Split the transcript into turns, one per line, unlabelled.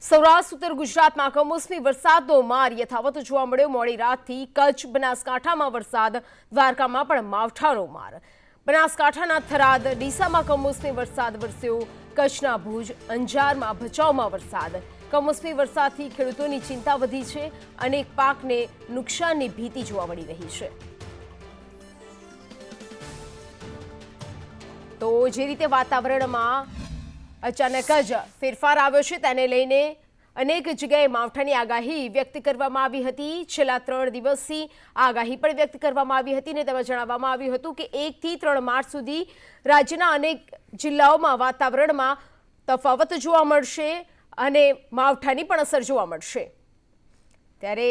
સૌરાષ્ટ્ર ઉત્તર ગુજરાતમાં કમોસમી વરસાદનો માર યથાવત જોવા મળ્યો। મોડી રાતથી કચ્છ બનાસકાંઠામાં વરસાદ, દ્વારકામાં પણ માવઠાનો માર। બનાસકાંઠાના થરાદ ડીસામાં કમોસમી વરસાદ વરસ્યો। કચ્છના ભુજ અંજારમાં ભચાઉમાં વરસાદ। કમોસમી વરસાદથી ખેડૂતોની ચિંતા વધી છે। અનેક પાકને નુકસાનની ભીતિ જોવા મળી રહી છે। તો જે રીતે વાતાવરણમાં અચાનક જ ફેરફાર આવ્યો છે તેને લઈને અનેક જગ્યાએ માવઠાની આગાહી વ્યક્ત કરવામાં આવી હતી। છેલ્લા 3 દિવસથી આગાહી પણ વ્યક્ત કરવામાં આવી હતી ને તેમાં જણાવવામાં આવ્યું હતું કે 1 થી 3 માર્ચ સુધી રાજ્યના અનેક જિલ્લાઓમાં વાતાવરણમાં તફાવત જોવા મળશે અને માવઠાની પણ અસર જોવા મળશે। ત્યારે